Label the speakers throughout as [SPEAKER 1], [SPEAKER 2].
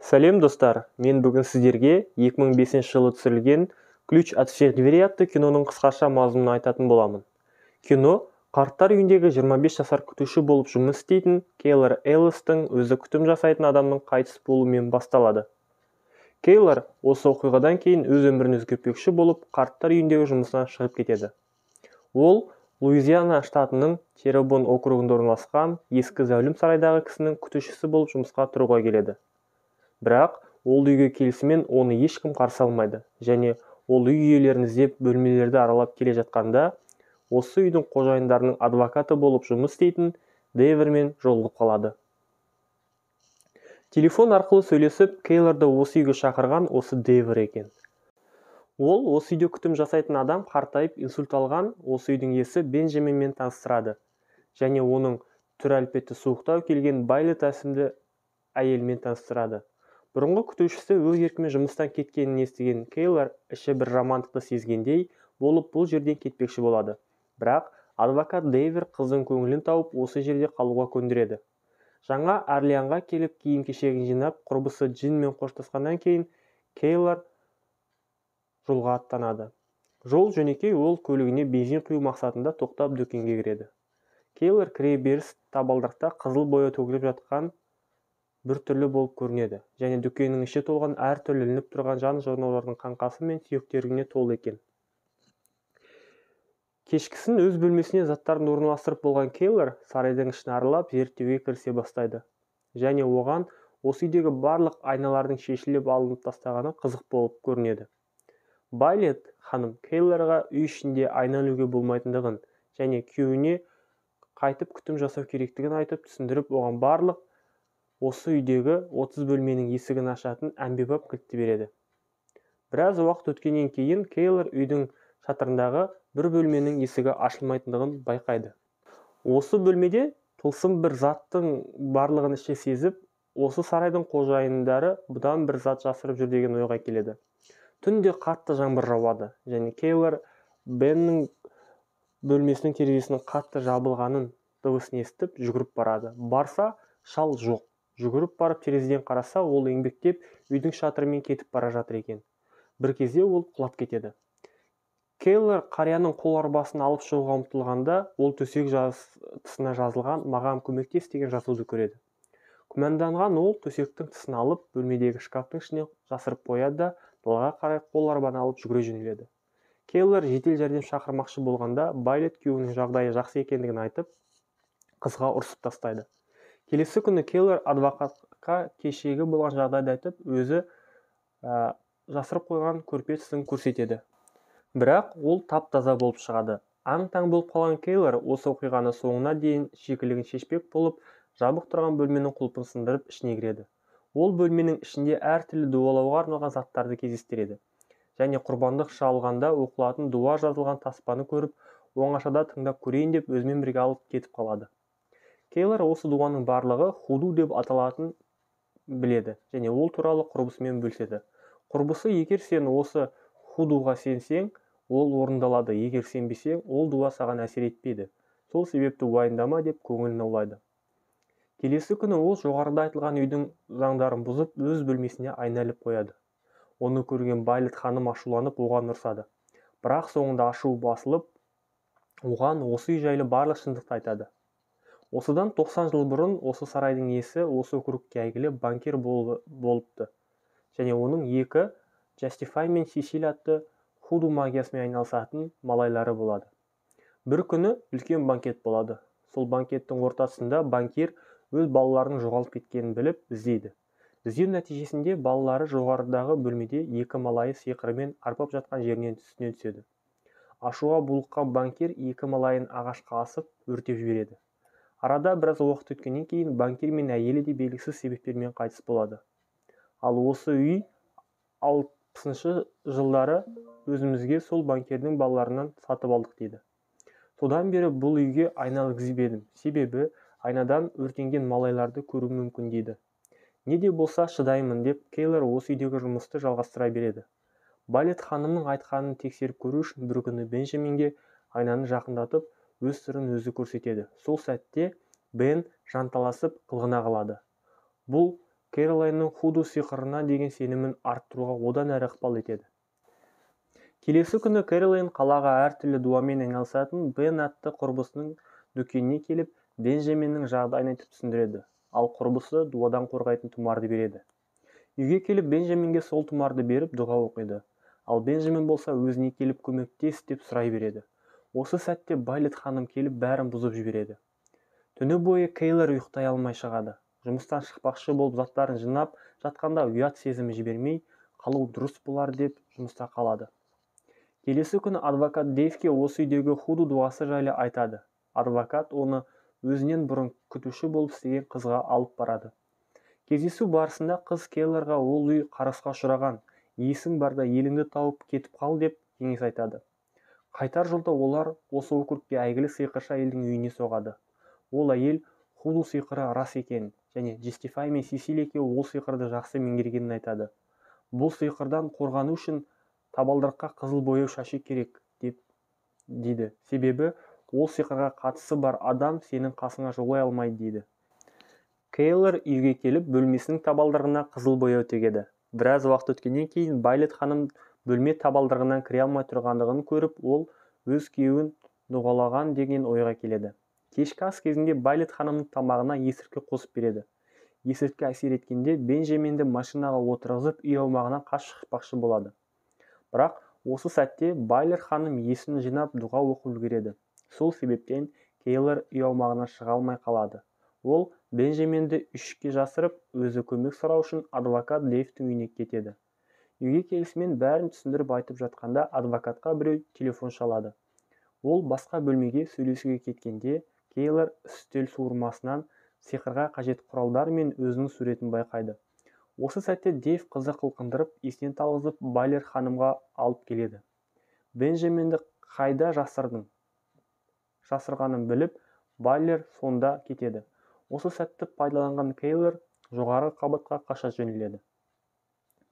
[SPEAKER 1] Сәлем достар, мен бүгін сіздерге 2005 жылы түсірілген «Ключ от всех дверей» атты киноның қысқаша мазмұнын айтатын боламын. Кино қарттар үйіндегі 25 жасар күтуші болып жұмыс істейтін Кейлор Эллистің өзі күтім жасайтын адамның қайтыс болуымен басталады. Кейлор осы оқиғадан кейін өз өмірін өзгертпекші болып қарттар үйіндегі жұмысынан шығып кетеді. Ол Луизиана штатының Терrebonne округінде орналасқан ескі зәулім сарайдағы кісінің күтушісі болып жұмысқа тұруға келеді. Бірақ ол үйге келісімен оны ешкім қарсы алмайды, және ол үй иелерін іздеп бөлмелерді аралап келе жатқанда, осы үйдің қожайындарының адвокаты болып жұмыс істейтін Дейвермен жолығып қалады. Телефон арқылы сөйлесіп, Кейлорды осы үйге шақырған осы Дейвер екен. Ол осы үйде күтім жасайтын адам қартайып инсульт алған осы үйдің иесі Бенджаминмен таныстырады, және оның түр әлпеті суықтау келген Байлет есімді әйелмен таныстырады. Бұрынғы күтушісі өз еркімен жұмыстан кеткенін естіген Кейлор іші бір жамандықты сезгендей болып бұл жерден кетпекші болады. Бірақ адвокат Дейвер қыздың көңілін тауып осы жерде қалуға көндіреді. Жаңа Орлеанға келіп киім-кешегін жинап, құрбысы Джинмен қоштасқаннан кейін Кейлор жолға аттанады. Жол жөнекей, ол көлігіне бензин құю мақсатында тоқтап дүкенге кіреді. Кейлор кіре беріс табалдырықта қызыл бояу төгіліп жатқан бір түрлі болып көрінеді, және дүкеннің іші толған әр түрлі ілініп тұрған жан жануарлардың қаңқасы мен сүйектеріне толы екен. Кешкісін өз бөлмесіне заттарын орналастырып болған Кейлор сарайдың ішін аралап зерттеуге кірісе бастайды, және оған осы үйдегі барлық айналардың шешіліп алынып тастағаны қызық болып көрінеді. Байлет ханым Кейлорға үй ішінде айна ілуге болмайтындығын және күйеуіне қайтып күтім жасау керектігін айтып түсіндіріп, оған барлық осы үйдегі 30 бөлменің есігін ашатын әмбебап кілтті береді. Біраз уақыт өткеннен кейін Кейлор үйдің шатырындағы бір бөлменің есігі ашылмайтындығын байқайды. Осы бөлмеде тылсым бір заттың барлығын іші сезіп, осы сарайдың қожайындары бұдан бір зат жасырып жүр деген ойға келеді. Түнде қатты жаңбыр жауады, және Кейлор Беннің бөлмесінің терезесінің қатты жабылғанын дыбысын естіп жүгіріп барады. Барса, шал жоқ. Жүгіріп барып терезеден қараса, ол еңбектеп үйдің шатырымен кетіп бара жатыр екен. Бір кезде ол құлап кетеді. Кейлор қарияның қол арбасын алып шығуға ұмтылғанда, ол төсек тысына жазылған «Маған көмектес» деген жазуды көреді. Күмәнданған ол төсектің тысын алып, бөлмедегі шкафтың ішіне жасырып қояды да, далаға қарай қол арбаны алып жүгіре жөнеледі. Кейлор жедел жәрдем шақырмақшы болғанда, Байлет күйеуінің жағдайы жақсы екендігін айтып, қызға ұрсып тастайды. Келесі күні Кейлор адвокатқа кешегі болған жағдайды айтып, өзі жасырып қойған көрпе тісін көрсетеді. Бірақ ол тап-таза болып шығады. Аң-таң болып қалған Кейлор осы оқиғаны соңына дейін шикілігін шешпек болып, жабық тұрған бөлменің құлпын сындырып ішіне кіреді. Ол бөлменің ішінде әртүрлі дуалауға арналған заттарды кездестіреді, және құрбандық шалғанда оқылатын дуа жазылған таспаны көріп, оңашада тыңдап көрейін деп өзімен бірге алып кетіп қалады. Кейлор осы дуаның барлығы худу деп аталатын біледі, және ол туралы құрбысымен бөліседі. Құрбысы, егер сен осы худуға сенсең, ол орындалады, егер сенбесең, ол дуа саған әсер етпейді. Сол себепті уайымдама деп көңілін аулайды. Келесі күні ол жоғарыда айтылған үйдің заңдарын бұзып, өз бөлмесіне айналып қояды. Оны көрген Байлет ханым ашуланып, оған ұрсады. Бірақ соңында ашу басылып, оған осы үй жайлы барлық шындықты айтады. Осыдан 90 жыл бұрын осы сарайдың иесі осы округке әйгілі банкир болыпты, және оның екі Justify мен Сесиль атты худу магиясымен айналысатын малайлары болады. Бір күні үлкен банкет болады. Сол банкеттің ортасында банкир өз балаларының жоғалып кеткенін біліп іздейді. Іздеу нәтижесінде балалары жоғарыдағы бөлмеде екі малайы сиқырымен арбап жатқан жерінен үстіне түседі. Ашуға булыққан банкир екі малайын ағашқа асып өртеп жібереді. Арада біраз уақыт өткеннен кейін банкир мен әйелі де белгісіз себептермен қайтыс болады. Ал осы үй 60 жылдары өзімізге сол банкирдің балаларынан сатып алдық дейді. Содан бері бұл үйге айна ілгізбедім, себебі айнадан өртенген малайларды көру мүмкін дейді. Не де болса шыдаймын деп Кейлор осы үйдегі жұмысты жалғастыра береді. Байлет ханымның айтқанын тексеріп көру үшін бір күні Бенджаминге айнаны жақындатып, өз сырын өзі көрсетеді. Сол сәтте Бен жанталасып қылғына қалады. Бұл Кэролайнның худу сиқырына деген сенімін арттыруға одан әрі ықпал етеді. Келесі күні Кэролайн қалаға әртүрлі дуамен айналысатын Бен атты құрбысының дүкеніне келіп, Бенджаминнің жағдайын айтып түсіндіреді, ал құрбысы дуадан қорғайтын тұмарды береді. Үйге келіп, Бенджаминге сол тұмарды беріп дұға оқиды, ал Бенджамин болса өзіне келіп көмектес деп сұрай береді. Осы сәтте Байлет ханым келіп бәрін бұзып жібереді. Түні бойы Кейлер ұйықтай алмай шығады. Жұмыстан шықпақшы болып заттарын жинап жатқанда ұят сезімі жібермей қалу дұрыс болар деп жұмыста қалады. Келесі күні адвокат Дэйвке осы үйдегі худу дуасы жайлы айтады. Адвокат оны өзінен бұрын күтуші болып істеген қызға алып барады. Кездесу барысында қыз Кейлерға ол үй қарысқа ұшыраған, есің барда еліңді тауып кетіп қал деп кеңес айтады. Қайтар жолда олар осы округке әйгілі сиқыршы әйелдің үйіне соғады. Ол әйел худу сиқыры рас екенін және Джестифай мен Сесиль екеуі ол сиқырды жақсы меңгергенін айтады. Бұл сиқырдан қорғану үшін табалдырыққа қызыл бояу шашу керек дейді. Себебі ол сиқырға қатысы бар адам сенің қасыңа жолай алмайды дейді. Кейлер үйге келіп, бөлмесінің табалдырығына қызыл бояу төгеді. Біраз уақыт өткеннен кейін Байлет ханым бөлме табалдырығынан кіре алмай тұрғандығын көріп, ол өз күйеуін дұғалаған деген ойға келеді. Кешкі ас кезінде Байлет ханымның тамағына есірткі қосып береді. Есірткі әсер еткенде Бенджаминді машинаға отырғызып үй аумағынан қашып шықпақшы болады. Бірақ осы сәтте Байлет ханым есін жинап дұға оқып үлгереді. Сол себептен Кейлер үй аумағынан шыға алмай қалады. Ол Бенджаминді үйшікке жасырып, өзі көмек сұрау үшін адвокат Дэйвтің үйіне кетеді. Үйге келісімен бәрін түсіндіріп айтып жатқанда адвокатқа біреу телефон шалады. Ол басқа бөлмеге сөйлесуге кеткенде Кейлер үстел суырмасынан сиқырға қажет құралдар мен өзінің суретін байқайды. Осы сәтте Дэйв қызы қылқындырып, есінен талғызып Байлет ханымға алып келеді. Бенджаминді қайда жасырғанын біліп, Байлет сонда кетеді. Осы сәтті пайдаланған Кейлер жоғары қабатқа қаша жөнеледі.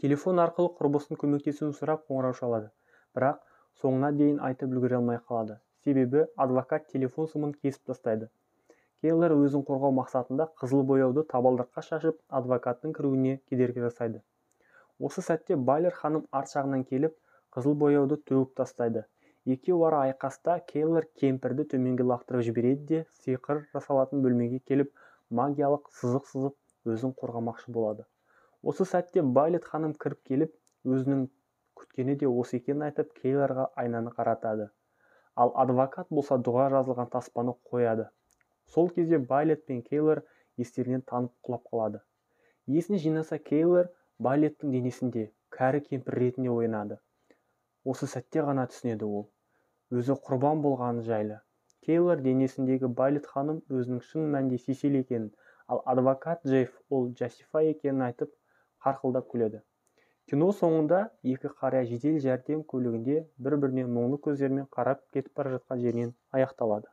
[SPEAKER 1] Телефон арқылы құрбысын көмектесуін сұрап қоңырау шалады, бірақ соңына дейін айтып үлгере алмай қалады. Себебі адвокат телефон сымын кесіп тастайды. Кейлер өзін қорғау мақсатында қызыл бояуды табалдырыққа шашып, адвокаттың кіруіне кедергі жасайды. Осы сәтте Байлет ханым арт жағынан келіп, қызыл бояуды төгіп тастайды. Екеуі ара айқаста Кейлер кемпірді төменге лақтырып жібереді де сиқыр жасалатын бөлмеге келіп, магиялық сызық сызып, өзін қорғамақшы болады. Осы сәтте Байлет ханым кіріп келіп, өзінің күткені де осы екенін айтып, Кейлерға айнаны қаратады. Ал адвокат болса дұға жазылған таспаны қояды. Сол кезде Байлет пен Кейлер естерінен танып құлап қалады. Есін жинаса Кейлер Байлеттің денесінде кәрі кемпір ретінде оянады. Осы сәтте ғана түсінеді ол өзі құрбан болғаны жайлы. Кейлер денесіндегі Байлет ханым өзінің шын мәнінде Сесиль екенін, ал адвокат Дэйв ол Джестифай екенін айтып, қарқылдап күледі. Кино соңында екі қария жедел жәрдем көлігінде бір-біріне мұңлы көздермен қарап кетіп бара жатқан жерінен аяқталады.